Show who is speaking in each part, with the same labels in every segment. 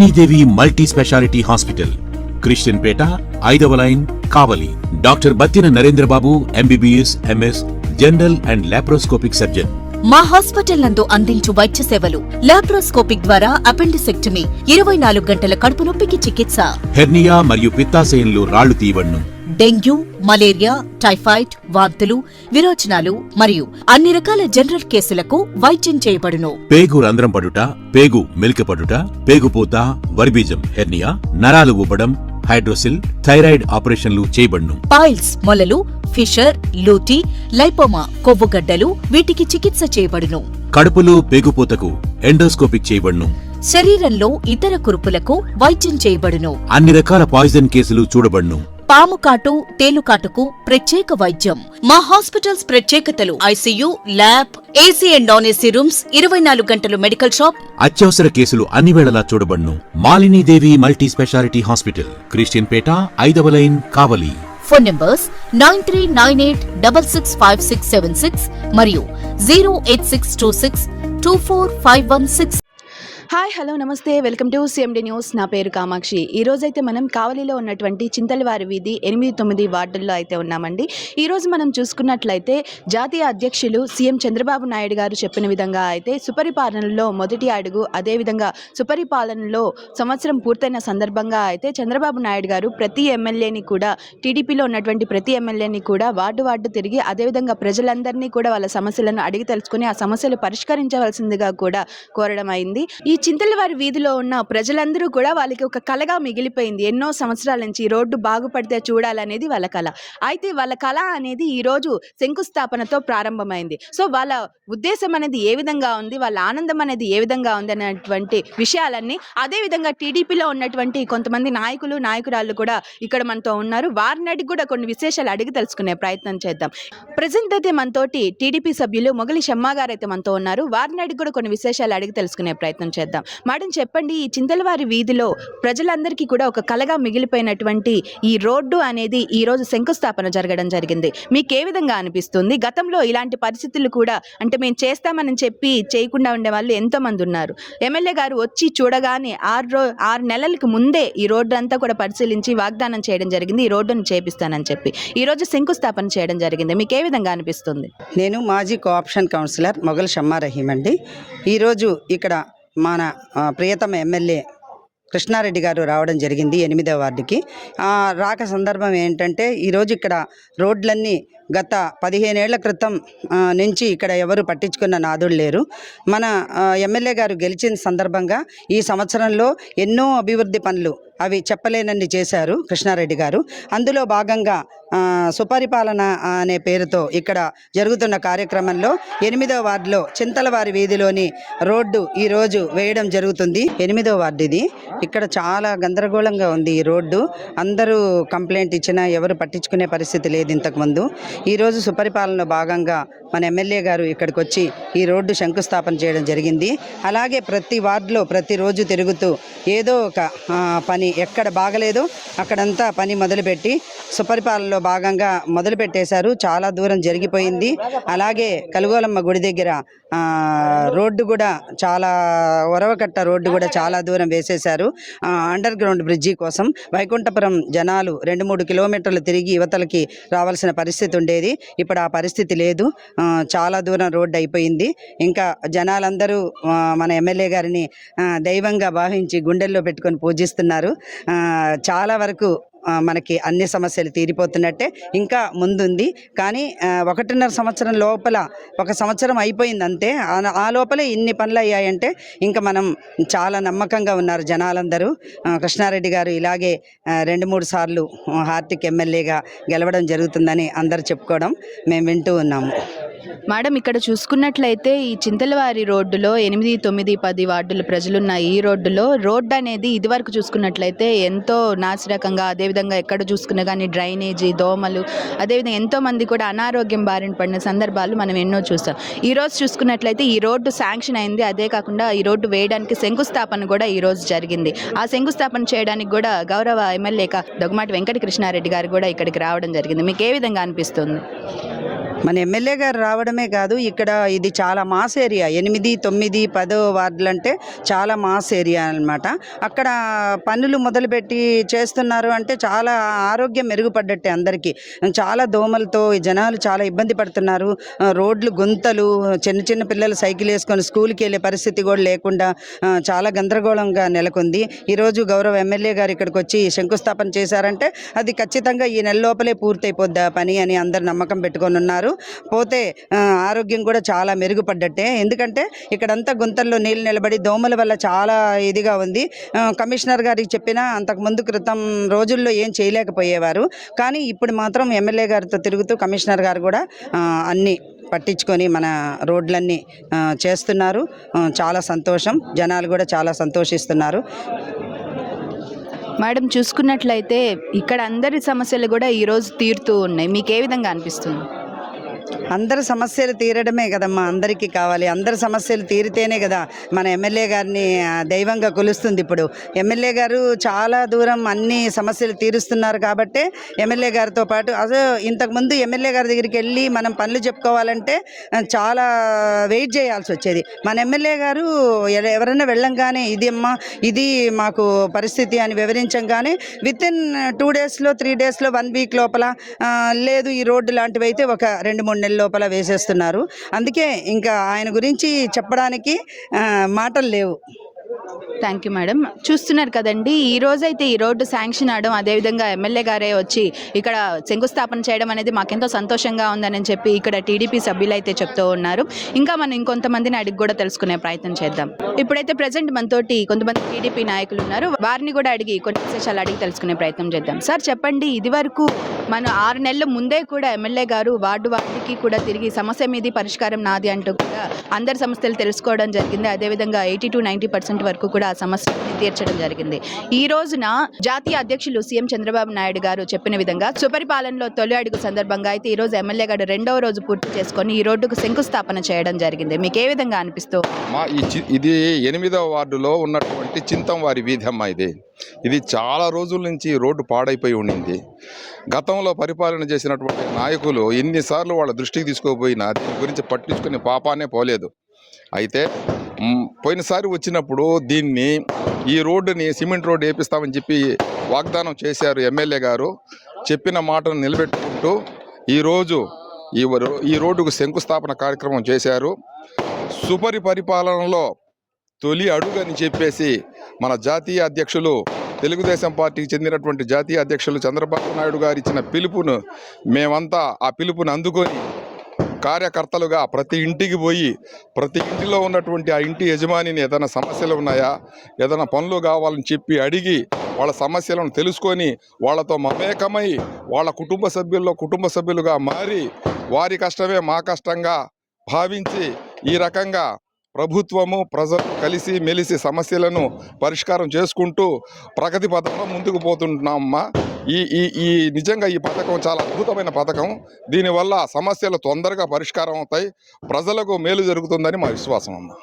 Speaker 1: Sridevi multi speciality hospital, Christian Pet, 5వ line, Kavali. Doctor Battina Narendrababu, MBBS, MS, general and laparoscopic surgeon.
Speaker 2: మా hospital నందు అందించు వైద్య సేవలు: లాప్రోస్కోపిక్ ద్వారా అపెండిసెక్టమీ, 24 గంటల కడుపు నొప్పికి చికిత్స,
Speaker 1: హెర్నియా మరియు పిత్తాశయంలో రాళ్లు తీయబడును,
Speaker 2: డెంగ్యూ, మలేరియా, టైఫాయిడ్, వాంతులు, విరోచనాలు మరియు అన్ని రకాల జనరల్ కేసులకు వైద్యం చేయబడును.
Speaker 1: పేగు రంధ్రం పడుట, పేగు మెలికపడుట, పేగుపూత, వర్బీజం, హెర్నియా, నరాలు ఊపడం, హైడ్రోసిల్, థైరాయిడ్ ఆపరేషన్లు చేయబడును.
Speaker 2: పైల్స్, మొలలు, ఫిషర్, లూటీ, లైపోమా, కొవ్వుగడ్డలు, వీటికి చికిత్స చేయబడును.
Speaker 1: కడుపులో పేగుపూతకు ఎండోస్కోపిక్ చేయబడును.
Speaker 2: శరీరంలో ఇతర కురుపులకు వైద్యం చేయబడును.
Speaker 1: అన్ని రకాల పాయిజన్ కేసులు చూడబడును.
Speaker 2: పాము కాటు, తేలుకాటుకు ప్రత్యేక వైద్యం. మా హాస్పిటల్స్ ప్రత్యేకతలు: ICU, lab, AC and non AC rooms, 24 గంటలు మెడికల్ షాప్.
Speaker 1: అత్యవసర కేసులు అన్ని వేళలా చూడబడును. Malinidevi multi speciality hospital, Christian Pet, 5వ లైన్, కావలి.
Speaker 2: ఫోన్ నంబర్స్ 9398665676 మరియు 08626245116.
Speaker 3: హాయ్, హలో, నమస్తే, వెల్కమ్ టు సిఎండి న్యూస్. నా పేరు కామాక్షి. ఈరోజైతే మనం కావలిలో ఉన్నటువంటి చింతలవారి వీధి 8-9 వార్డుల్లో అయితే ఉన్నామండి. ఈరోజు మనం చూసుకున్నట్లయితే జాతీయ అధ్యక్షులు సీఎం చంద్రబాబు నాయుడు గారు చెప్పిన విధంగా అయితే సుపరిపాలనలో మొదటి అడుగు, అదేవిధంగా సుపరిపాలనలో సంవత్సరం పూర్తయిన సందర్భంగా అయితే చంద్రబాబు నాయుడు గారు ప్రతి ఎమ్మెల్యేని కూడా, టీడీపీలో ఉన్నటువంటి ప్రతి ఎమ్మెల్యేని కూడా వార్డు తిరిగి అదేవిధంగా ప్రజలందరినీ కూడా వాళ్ళ సమస్యలను అడిగి తెలుసుకుని ఆ సమస్యలు పరిష్కరించవలసిందిగా కూడా కోరడం అయింది. ఈ చింతలవారి వీధిలో ఉన్న ప్రజలందరూ కూడా వాళ్ళకి ఒక కళగా మిగిలిపోయింది. ఎన్నో సంవత్సరాల నుంచి ఈ రోడ్డు బాగుపడితే చూడాలనేది వాళ్ళ కళ. అయితే వాళ్ళ కళ అనేది ఈ రోజు శంకుస్థాపనతో ప్రారంభమైంది. సో వాళ్ళ ఉద్దేశం అనేది ఏ విధంగా ఉంది, వాళ్ళ ఆనందం అనేది ఏ విధంగా ఉంది అనేటువంటి విషయాలన్నీ, అదేవిధంగా టీడీపీలో ఉన్నటువంటి కొంతమంది నాయకురాళ్ళు కూడా ఇక్కడ మనతో ఉన్నారు. వారిని అడిగి కూడా కొన్ని విశేషాలు అడిగి తెలుసుకునే ప్రయత్నం చేద్దాం. ప్రజెంట్ అయితే మనతోటి టీడీపీ సభ్యులు మొగలి షమ్మా గారు అయితే మనతో ఉన్నారు. వారిని అడిగి కూడా కొన్ని విశేషాలు అడిగి తెలుసుకునే ప్రయత్నం చేద్దాం. మేడం, చెప్పండి, ఈ చింతలవారి వీధిలో ప్రజలందరికీ కూడా ఒక కలగా మిగిలిపోయినటువంటి ఈ రోడ్డు అనేది ఈ రోజు శంకుస్థాపన జరగడం జరిగింది. మీకు ఏ విధంగా అనిపిస్తుంది? గతంలో ఇలాంటి పరిస్థితులు కూడా, అంటే మేము చేస్తామని చెప్పి చేయకుండా ఉండే వాళ్ళు ఎంతో మంది ఉన్నారు. ఎమ్మెల్యే గారు వచ్చి చూడగానే 6 నెలలకు ముందే ఈ రోడ్డు అంతా కూడా పరిశీలించి వాగ్దానం చేయడం జరిగింది, ఈ రోడ్డును చేపిస్తానని చెప్పి. ఈ రోజు శంకుస్థాపన చేయడం జరిగింది. మీకు ఏ విధంగా అనిపిస్తుంది?
Speaker 4: నేను మాజీ కోఆప్షన్ కౌన్సిలర్ మొగల్ షమ్మా రహీం అండి. ఈరోజు ఇక్కడ మన ప్రియతమ ఎమ్మెల్యే కృష్ణారెడ్డి గారు రావడం జరిగింది 8వ వార్డుకి. రాక సందర్భం ఏంటంటే, ఈరోజు ఇక్కడ రోడ్లన్నీ గత 15 ఏళ్ల క్రితం నుంచి ఇక్కడ ఎవరు పట్టించుకున్న నాదుడు లేరు. మన ఎమ్మెల్యే గారు గెలిచిన సందర్భంగా ఈ సంవత్సరంలో ఎన్నో అభివృద్ధి పనులు అవి చెప్పలేనన్ని చేశారు కృష్ణారెడ్డి గారు. అందులో భాగంగా సుపరిపాలన అనే పేరుతో ఇక్కడ జరుగుతున్న కార్యక్రమంలో 8వ వార్డులో చింతలవారి వీధిలోని రోడ్డు ఈరోజు వేయడం జరుగుతుంది. 8వ వార్డు ఇది. ఇక్కడ చాలా గందరగోళంగా ఉంది ఈ రోడ్డు. అందరూ కంప్లైంట్ ఇచ్చినా ఎవరు పట్టించుకునే పరిస్థితి లేదు ఇంతకుముందు. ఈరోజు సుపరిపాలనలో భాగంగా మన ఎమ్మెల్యే గారు ఇక్కడికి వచ్చి ఈ రోడ్డు శంకుస్థాపన చేయడం జరిగింది. అలాగే ప్రతి వార్డులో ప్రతిరోజు తిరుగుతూ ఏదో ఒక పని ఎక్కడ బాగలేదో అక్కడంతా పని మొదలుపెట్టి సుపరిపాలనలో భాగంగా మొదలుపెట్టేశారు. చాలా దూరం జరిగిపోయింది. అలాగే కలుగోలమ్మ గుడి దగ్గర రోడ్డు కూడా చాలా ఒరవకట్ట రోడ్డు కూడా చాలా దూరం వేసేశారు అండర్ గ్రౌండ్ బ్రిడ్జి కోసం. వైకుంఠపురం జనాలు 2-3 కిలోమీటర్లు తిరిగి యువతలకి రావాల్సిన పరిస్థితి ఉండేది. ఇప్పుడు ఆ పరిస్థితి లేదు. చాలా దూరం రోడ్డు అయిపోయింది. ఇంకా జనాలందరూ మన ఎమ్మెల్యే గారిని దైవంగా భావించి గుండెల్లో పెట్టుకొని పూజిస్తున్నారు. చాలా వరకు మనకి అన్ని సమస్యలు తీరిపోతున్నట్టే. ఇంకా ముందుంది, కానీ 1.5 సంవత్సరం లోపల, 1 సంవత్సరం అయిపోయింది అంతే. ఆ లోపలే ఇన్ని పనులు అయ్యాయంటే ఇంకా మనం చాలా నమ్మకంగా ఉన్నారు జనాలందరూ. కృష్ణారెడ్డి గారు ఇలాగే 2-3 సార్లు హార్దిక్ ఎమ్మెల్యేగా గెలవడం జరుగుతుందని అందరు చెప్పుకోవడం మేము వింటూ ఉన్నాము.
Speaker 3: మేడం, ఇక్కడ చూసుకున్నట్లయితే ఈ చింతలవారి రోడ్డులో 8, 9, 10 వార్డుల ప్రజలున్న ఈ రోడ్డు అనేది ఇదివరకు చూసుకున్నట్లయితే ఎంతో నాసిరకంగా, అదేవిధంగా ఎక్కడ చూసుకున్నా కానీ డ్రైనేజీ, దోమలు, అదేవిధంగా ఎంతోమంది కూడా అనారోగ్యం బారిన పడిన సందర్భాలు మనం ఎన్నో చూస్తాం. ఈరోజు చూసుకున్నట్లయితే ఈ రోడ్డు శాంక్షన్ అయింది. అదే కాకుండా ఈ రోడ్డు వేయడానికి శంకుస్థాపన కూడా ఈరోజు జరిగింది. ఆ శంకుస్థాపన చేయడానికి కూడా గౌరవ ఎమ్మెల్యే దొగమాటి వెంకట కృష్ణారెడ్డి గారు కూడా ఇక్కడికి రావడం జరిగింది. మీకు ఏ విధంగా అనిపిస్తుంది?
Speaker 4: మన ఎమ్మెల్యే గారు రావడమే కాదు, ఇక్కడ ఇది చాలా మాస్ ఏరియా. 8, 9, 10 వార్డులు అంటే చాలా మాస్ ఏరియా అన్నమాట. అక్కడ పనులు మొదలుపెట్టి చేస్తున్నారు అంటే చాలా ఆరోగ్యం మెరుగుపడ్డట్టే అందరికీ. చాలా దోమలతో ఈ జనాలు చాలా ఇబ్బంది పడుతున్నారు. రోడ్లు గుంతలు, చిన్న చిన్న పిల్లలు సైకిల్ వేసుకొని స్కూల్కి వెళ్ళే పరిస్థితి కూడా లేకుండా చాలా గందరగోళంగా నెలకొంది. ఈరోజు గౌరవ ఎమ్మెల్యే గారు ఇక్కడికి వచ్చి శంకుస్థాపన చేశారంటే అది ఖచ్చితంగా ఈ నెల లోపలే పూర్తయిపోద్ది పని అని అందరు నమ్మకం పెట్టుకొని ఉన్నారు. పోతే ఆరోగ్యం కూడా చాలా మెరుగుపడ్డట్టే. ఎందుకంటే ఇక్కడంతా గుంతల్లో నీళ్ళు నిలబడి దోమల వల్ల చాలా ఇదిగా ఉంది. కమిషనర్ గారికి చెప్పినా అంతకుముందు క్రితం రోజుల్లో ఏం చేయలేకపోయేవారు. కానీ ఇప్పుడు మాత్రం ఎమ్మెల్యే గారితో తిరుగుతూ కమిషనర్ గారు కూడా అన్నీ పట్టించుకొని మన రోడ్లన్నీ చేస్తున్నారు. చాలా సంతోషం. జనాలు కూడా చాలా సంతోషిస్తున్నారు.
Speaker 3: మేడం, చూసుకున్నట్లయితే ఇక్కడ అందరి సమస్యలు కూడా ఈరోజు తీరుతూ ఉన్నాయి. మీకు ఏ విధంగా అనిపిస్తుంది?
Speaker 4: అందరి సమస్యలు తీరడమే కదమ్మా అందరికీ కావాలి. అందరి సమస్యలు తీరితేనే కదా మన ఎమ్మెల్యే గారిని దైవంగా కొలుస్తుంది. ఇప్పుడు ఎమ్మెల్యే గారు చాలా దూరం అన్ని సమస్యలు తీరుస్తున్నారు కాబట్టే ఎమ్మెల్యే గారితో పాటు అసలు ఇంతకుముందు ఎమ్మెల్యే గారి దగ్గరికి వెళ్ళి మనం పనులు చెప్పుకోవాలంటే చాలా వెయిట్ చేయాల్సి వచ్చేది. మన ఎమ్మెల్యే గారు ఎవరైనా వెళ్ళంగానే ఇది అమ్మా ఇది మాకు పరిస్థితి అని వివరించంగానే వితిన్ 2 డేస్లో 3 డేస్లో 1 వీక్ లోపల లేదు ఈ రోడ్డు లాంటివి అయితే ఒక 2-3 నెలల లోపల వేసేస్తున్నారు. అందుకే ఇంకా ఆయన గురించి చెప్పడానికి మాటలు లేవు.
Speaker 3: Thank you madam. చూస్తున్నారు కదండి, ఈ రోజైతే ఈ రోడ్డు శాంక్షన్ అవడం, అదేవిధంగా ఎమ్మెల్యే గారే వచ్చి ఇక్కడ శంకుస్థాపన చేయడం అనేది మాకెంతో సంతోషంగా ఉందని చెప్పి ఇక్కడ టీడీపీ సభ్యులు అయితే చెప్తూ ఉన్నారు. ఇంకా మనం ఇంకొంతమందిని అడిగి కూడా తెలుసుకునే ప్రయత్నం చేద్దాం. ఇప్పుడైతే ప్రజెంట్ మనతోటి కొంతమంది టీడీపీ నాయకులు ఉన్నారు. వారిని కూడా అడిగి కొన్ని విశేషాలు అడిగి తెలుసుకునే ప్రయత్నం చేద్దాం. సార్ చెప్పండి, ఇది వరకు మనం 6 నెలల ముందే కూడా ఎమ్మెల్యే గారు వార్డుకి కూడా తిరిగి సమస్య మీది పరిష్కారం నాది అంటూ కూడా అందరి సమస్యలు తెలుసుకోవడం జరిగింది. అదేవిధంగా 80 to 90% వరకు కూడా ఆ సమస్యని తీర్చడం జరిగింది. ఈ రోజున జాతీయ అధ్యక్షులు సీఎం చంద్రబాబు నాయుడు గారు చెప్పిన విధంగా సుపరిపాలనలో తొలి అడుగు సందర్భంగా అయితే ఈ రోజు ఎమ్మెల్యే గారు 2వ రోజు పూర్తి చేసుకొని ఈ రోడ్డుకు శంకుస్థాపన చేయడం జరిగింది. మీకు ఏ విధంగా అనిపిస్తూ?
Speaker 5: ఇది 8వ వార్డులో ఉన్నటువంటి చింతంవారి వీధి అమ్మ. ఇది చాలా రోజుల నుంచి రోడ్డు పాడైపోయి ఉండింది. గతంలో పరిపాలన చేసినటువంటి నాయకులు ఎన్నిసార్లు వాళ్ళ దృష్టికి తీసుకోపోయినా దీని గురించి పట్టించుకునే పాపానే పోలేదు. అయితే పోయినసారి వచ్చినప్పుడు ఈ రోడ్డుని సిమెంట్ రోడ్డు వేపిస్తామని చెప్పి వాగ్దానం చేశారు ఎమ్మెల్యే గారు. చెప్పిన మాటను నిలబెట్టుకుంటూ ఈరోజు ఈ రోడ్డుకు శంకుస్థాపన కార్యక్రమం చేశారు. సుపరిపాలనలో తొలి అడుగు అని చెప్పేసి మన జాతీయ అధ్యక్షులు, తెలుగుదేశం పార్టీకి చెందినటువంటి జాతీయ అధ్యక్షులు చంద్రబాబు నాయుడు గారు ఇచ్చిన పిలుపును మేమంతా ఆ పిలుపుని అందుకొని కార్యకర్తలుగా ప్రతి ఇంటికి పోయి ప్రతి ఇంటిలో ఉన్నటువంటి ఆ ఇంటి యజమానిని ఏదైనా సమస్యలు ఉన్నాయా, ఏదైనా పనులు కావాలని చెప్పి అడిగి వాళ్ళ సమస్యలను తెలుసుకొని వాళ్ళతో మమేకమై వాళ్ళ కుటుంబ సభ్యులుగా మారి వారి కష్టమే మా కష్టంగా భావించి ఈ రకంగా ప్రభుత్వము ప్రజలు కలిసి మెలిసి సమస్యలను పరిష్కారం చేసుకుంటూ ప్రగతి పథకంలో ముందుకు పోతుంటున్నామమ్మా. ఈ నిజంగా ఈ పథకం చాలా అద్భుతమైన పథకం. దీనివల్ల సమస్యలు తొందరగా పరిష్కారం అవుతాయి, ప్రజలకు మేలు జరుగుతుందని మా విశ్వాసం అమ్మా.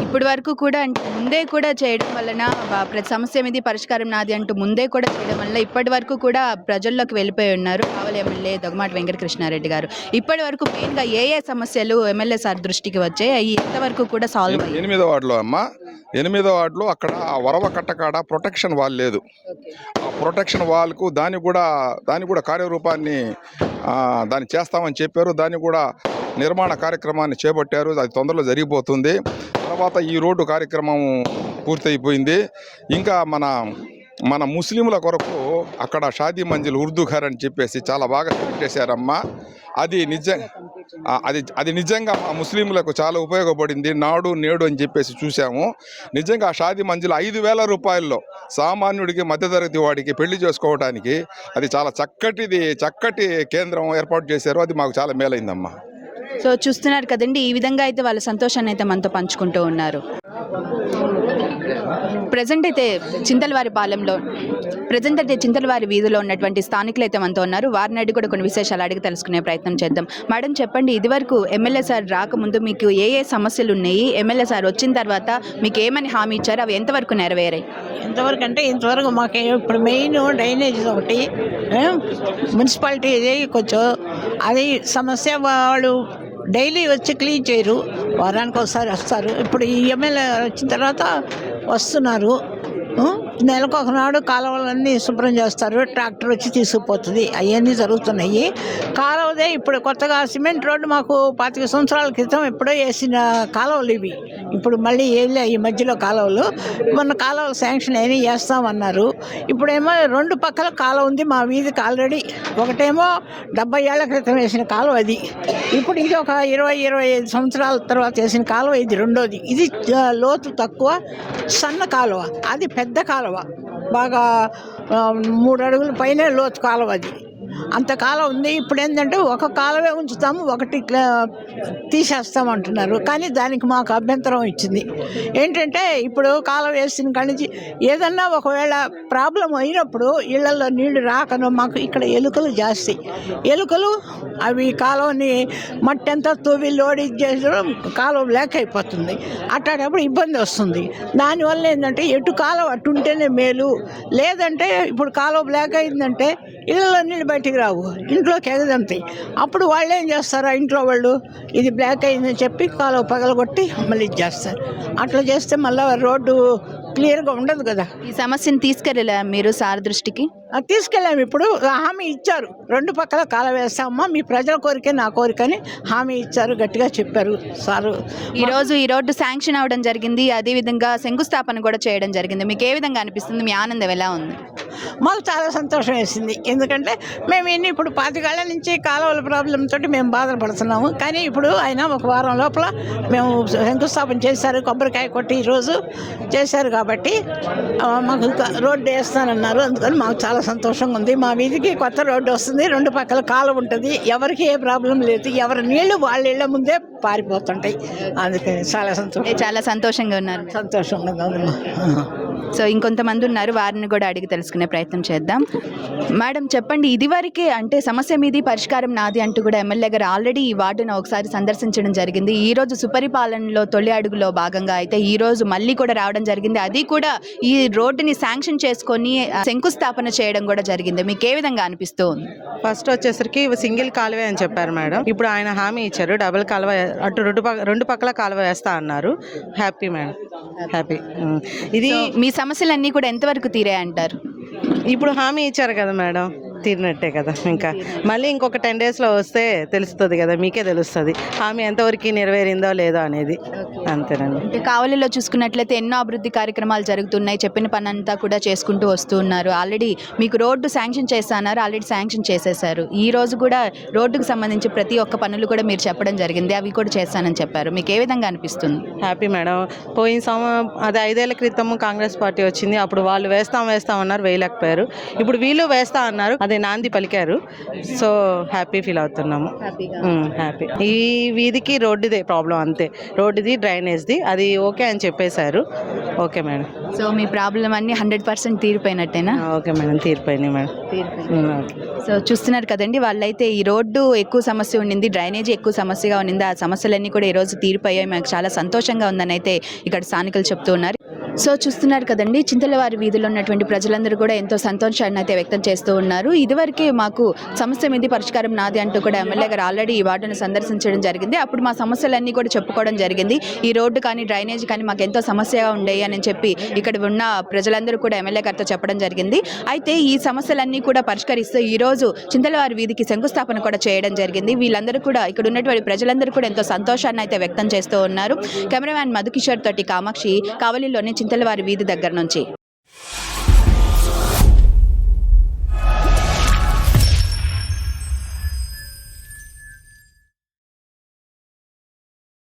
Speaker 3: ఇప్పటి వరకు కూడా ముందే కూడా చేయడం వలన ప్రతి సమస్య మీద పరిష్కారం నాది అంటూ ముందే కూడా చేయడం వల్ల ఇప్పటి వరకు కూడా ప్రజల్లోకి వెళ్ళిపోయి ఉన్నారు కావలి ఎమ్మెల్యే దొగమాటి వెంకటకృష్ణారెడ్డి గారు. ఇప్పటి వరకు మెయిన్గా ఏ సమస్యలు ఎమ్మెల్యే సార్ దృష్టికి వచ్చాయి, అవి ఎంతవరకు కూడా సాల్వ్ అయ్యాయి?
Speaker 5: 8వ వార్డులో అమ్మా, 8వ వార్డులో అక్కడ వరవ కట్టకాడ ప్రొటెక్షన్ వాల్ లేదు. ఆ ప్రొటెక్షన్ వాల్కు దాన్ని కూడా కార్యరూపాన్ని దాన్ని చేస్తామని చెప్పారు. దాన్ని కూడా నిర్మాణ కార్యక్రమాన్ని చేపట్టారు. అది తొందరలో జరిగిపోతుంది. తర్వాత ఈ రోడ్డు కార్యక్రమం పూర్తయిపోయింది. ఇంకా మన ముస్లింల కొరకు అక్కడ షాదీ మంజిల్ ఉర్దూ ఘర్ అని చెప్పేసి చాలా బాగా పెట్టేశారమ్మా. అది నిజంగా మా ముస్లింలకు చాలా ఉపయోగపడింది. నాడు నేడు అని చెప్పేసి చూసాము. నిజంగా ఆ షాదీ మంజిల్ 5,000 రూపాయల్లో సామాన్యుడికి, మధ్యతరగతి వాడికి పెళ్లి చేసుకోవడానికి అది చాలా చక్కటి కేంద్రం ఏర్పాటు చేశారు. అది మాకు చాలా మేలైందమ్మా.
Speaker 3: సో చూస్తున్నారు కదండి, ఈ విధంగా అయితే వాళ్ళ సంతోషాన్ని అయితే మనతో పంచుకుంటూ ఉన్నారు. ప్రజెంట్ అయితే చింతలవారి వీధిలో ఉన్నటువంటి స్థానికులు అయితే మనతో ఉన్నారు. వారిని అడిగి కూడా కొన్ని విశేషాలు అడిగి తెలుసుకునే ప్రయత్నం చేద్దాం. మేడం చెప్పండి, ఇదివరకు ఎమ్మెల్యే సార్ రాకముందు మీకు ఏ సమస్యలు ఉన్నాయి, ఎమ్మెల్యే సార్ వచ్చిన తర్వాత మీకు ఏమని హామీ ఇచ్చారు, అవి ఎంతవరకు నెరవేరాయి?
Speaker 6: ఎంతవరకు అంటే ఇంతవరకు మాకు ఇప్పుడు మెయిన్ డ్రైనేజ్ ఒకటి, మున్సిపాలిటీ ఇది కొంచెం అది సమస్య. వాళ్ళు డైలీ వచ్చి క్లీన్ చేయరు, వారానికి ఒకసారి వస్తారు. ఇప్పుడు ఈ ఎమ్మెల్యే వచ్చిన తర్వాత వస్తున్నారు. నెలకు ఒకనాడు కాలువలన్నీ శుభ్రం చేస్తారు, ట్రాక్టర్ వచ్చి తీసుకుపోతుంది. అవన్నీ జరుగుతున్నాయి. కాలువదే ఇప్పుడు కొత్తగా సిమెంట్ రోడ్డు మాకు 25 సంవత్సరాల క్రితం ఎప్పుడో వేసిన కాలువలు ఇవి. ఇప్పుడు మళ్ళీ వేయలే ఈ మధ్యలో కాలువలు. మొన్న కాలువలు శాంక్షన్ అయినా వేస్తామన్నారు. ఇప్పుడేమో 2 పక్కల కాలువ ఉంది మా వీధికి ఆల్రెడీ. ఒకటేమో 70 ఏళ్ల క్రితం వేసిన కాలువ అది. ఇప్పుడు ఇది ఒక 20-25 సంవత్సరాల తర్వాత వేసిన కాలువ ఇది రెండోది. ఇది లోతు తక్కువ, సన్న కాలువ. అది పెద్ద కాలువ, బాగా 3 అడుగుల పైన లోతు కాలువ. అది అంత కాలం ఉంది. ఇప్పుడు ఏంటంటే ఒక కాలువే ఉంచుతాము, ఒకటి తీసేస్తామంటున్నారు. కానీ దానికి మాకు అభ్యంతరం ఇచ్చింది. ఏంటంటే ఇప్పుడు కాలువ వేసిన కాడి నుంచి ఏదన్నా ఒకవేళ ప్రాబ్లం అయినప్పుడు ఇళ్లలో నీళ్లు రాకను మాకు ఇక్కడ ఎలుకలు జాస్తి. ఎలుకలు అవి కాలువని మట్టి అంతా తవ్వి లోడ్ చేసడం కాలువ బ్లాక్ అయిపోతుంది. అట్లాంటప్పుడు ఇబ్బంది వస్తుంది. దానివల్ల ఏంటంటే ఎటు కాలువ అటుంటేనే మేలు. లేదంటే ఇప్పుడు కాలువ బ్లాక్ అయిందంటే ఇళ్ళలో నీళ్ళు బయటికి రావు, ఇంట్లోకి ఎగదంతాయి. అప్పుడు వాళ్ళు ఏం చేస్తారు, ఆ ఇంట్లో వాళ్ళు ఇది బ్లాక్ అయిందని చెప్పి కాలువ పగలగొట్టి మళ్ళీ చేస్తారు. అట్లా చేస్తే మళ్ళీ రోడ్డు క్లియర్గా ఉండదు కదా.
Speaker 3: ఈ సమస్యను తీసుకెళ్ళా మీరు సార్ దృష్టికి?
Speaker 6: తీసుకెళ్ళాము. ఇప్పుడు హామీ ఇచ్చారు, 2 పక్కల కాలువ వేస్తామమ్మా, మీ ప్రజల కోరికే నా కోరికని హామీ ఇచ్చారు, గట్టిగా చెప్పారు సారు.
Speaker 3: ఈరోజు ఈ రోడ్డు శాంక్షన్ అవ్వడం జరిగింది, అదేవిధంగా శంకుస్థాపన కూడా చేయడం జరిగింది. మీకు ఏ విధంగా అనిపిస్తుంది? మీ ఆనందం ఎలా ఉంది?
Speaker 6: మాకు చాలా సంతోషం వేసింది. ఎందుకంటే మేము ఇప్పుడు 25 ఏళ్ల నుంచి కాలువల ప్రాబ్లం తోటి మేము బాధపడుతున్నాము. కానీ ఇప్పుడు ఆయన ఒక వారం లోపల మేము శంకుస్థాపన చేశారు, కొబ్బరికాయ కొట్టి ఈరోజు చేశారు. కాబట్టి మాకు రోడ్డు వేస్తానన్నారు. అందుకని మాకు చాలా సంతోషంగా ఉంది. మా వీధికి కొత్త రోడ్డు వస్తుంది, 2 పక్కల కాలువ ఉంటుంది. ఎవరికి ఏ ప్రాబ్లం లేదు, ఎవరి నీళ్లు వాళ్ళ ఇళ్ల ముందే పారిపోతుంటాయి. అందుకని చాలా
Speaker 3: సంతోషంగా ఉన్నారు.
Speaker 6: సంతోషంగా ఉంది.
Speaker 3: సో ఇంకొంతమంది ఉన్నారు, వారిని కూడా అడిగి తెలుసుకునే ప్రయత్నం చేద్దాం. మేడం చెప్పండి, ఇదివరకే అంటే సమస్య మీది పరిష్కారం నాది అంటూ కూడా ఎమ్మెల్యే గారు ఆల్రెడీ ఈ వార్డును ఒకసారి సందర్శించడం జరిగింది. ఈ రోజు సుపరిపాలనలో తొలి అడుగులో భాగంగా అయితే ఈ రోజు మళ్ళీ కూడా రావడం జరిగింది. అది కూడా ఈ రోడ్డుని శాంక్షన్ చేసుకొని శంకుస్థాపన చేయడం కూడా జరిగింది. మీకు ఏ విధంగా అనిపిస్తూ ఉంది?
Speaker 7: ఫస్ట్ వచ్చేసరికి సింగిల్ కాలువే అని చెప్పారు మేడం. ఇప్పుడు ఆయన హామీ ఇచ్చారు, డబుల్ కాలువ అటు 2 పక్కల కాలువ వేస్తా అన్నారు. Happy madam, happy. ఇది
Speaker 3: మీ సమస్యలన్నీ కూడా ఎంతవరకు తీరాయంటారు?
Speaker 7: ఇప్పుడు హామీ ఇచ్చారు కదా మేడం, తీరినట్టే కదా. ఇంకా మళ్ళీ ఇంకొక 10 daysలో వస్తే తెలుస్తుంది కదా, మీకే తెలుస్తుంది హామీ ఎంతవరకు నెరవేరిందో లేదో అనేది. అంతేనండి.
Speaker 3: కావలిలో చూసుకున్నట్లయితే ఎన్నో అభివృద్ధి కార్యక్రమాలు జరుగుతున్నాయి, చెప్పిన పని అంతా కూడా చేసుకుంటూ వస్తూ ఉన్నారు. ఆల్రెడీ మీకు రోడ్డు శాంక్షన్ చేస్తున్నారు, ఆల్రెడీ శాంక్షన్ చేసేసారు. ఈ రోజు కూడా రోడ్డుకు సంబంధించి ప్రతి ఒక్క పనులు కూడా మీరు చెప్పడం జరిగింది, అవి కూడా చేస్తానని చెప్పారు. మీకు ఏ విధంగా అనిపిస్తుంది?
Speaker 7: Happy madam. అది 5 ఏళ్ల క్రితం కాంగ్రెస్ పార్టీ వచ్చింది, అప్పుడు వాళ్ళు వేస్తామన్నారు, వేయలేకపోయారు. ఇప్పుడు వీళ్ళు వేస్తా అన్నారు, అదే నాంది పలికారు. సో హ్యాపీ ఫీల్ అవుతున్నాము. హ్యాపీ. ఈ వీధికి రోడ్డుదే ప్రాబ్లం, అంతే. రోడ్డుది, డ్రైనేజ్ది, అది ఓకే అని చెప్పేశారు. Okay madam.
Speaker 3: సో మీ ప్రాబ్లం అన్ని 100% తీరిపోయినట్టేనా?
Speaker 7: ఓకే మేడం, తీరిపోయినాయి మేడం.
Speaker 3: సో చూస్తున్నారు కదండి, వాళ్ళైతే ఈ రోడ్డు ఎక్కువ సమస్య ఉండింది, డ్రైనేజీ ఎక్కువ సమస్యగా ఉండింది. ఆ సమస్యలన్నీ కూడా ఈరోజు తీరిపోయాయి, మాకు చాలా సంతోషంగా ఉందని అయితే ఇక్కడ స్థానికులు చెప్తూ ఉన్నారు. సో చూస్తున్నారు కదండి, చింతలవారి వీధిలో ఉన్నటువంటి ప్రజలందరూ కూడా ఎంతో సంతోషాన్ని అయితే వ్యక్తం చేస్తూ ఉన్నారు. ఇదివరకే మాకు సమస్య మీద పరిష్కారం నాది అంటూ కూడా ఎమ్మెల్యే గారు ఆల్రెడీ ఈ వార్డును సందర్శించడం జరిగింది. అప్పుడు మా సమస్యలన్నీ కూడా చెప్పుకోవడం జరిగింది. ఈ రోడ్డు కానీ డ్రైనేజ్ కానీ మాకు ఎంతో సమస్యగా ఉండేవి అని చెప్పి ఇక్కడ ఉన్న ప్రజలందరూ కూడా ఎమ్మెల్యే గారితో చెప్పడం జరిగింది. అయితే ఈ సమస్యలన్నీ కూడా పరిష్కరిస్తూ ఈరోజు చింతలవారి వీధికి శంకుస్థాపన కూడా చేయడం జరిగింది. వీళ్ళందరూ కూడా ఇక్కడ ఉన్నటువంటి ప్రజలందరూ కూడా ఎంతో సంతోషాన్ని అయితే వ్యక్తం చేస్తూ ఉన్నారు. కెమెరామ్యాన్ మధుకిషోర్ తోటి కామాక్షి, కావలిలోని చింతలవారి వీధి దగ్గర నుంచి.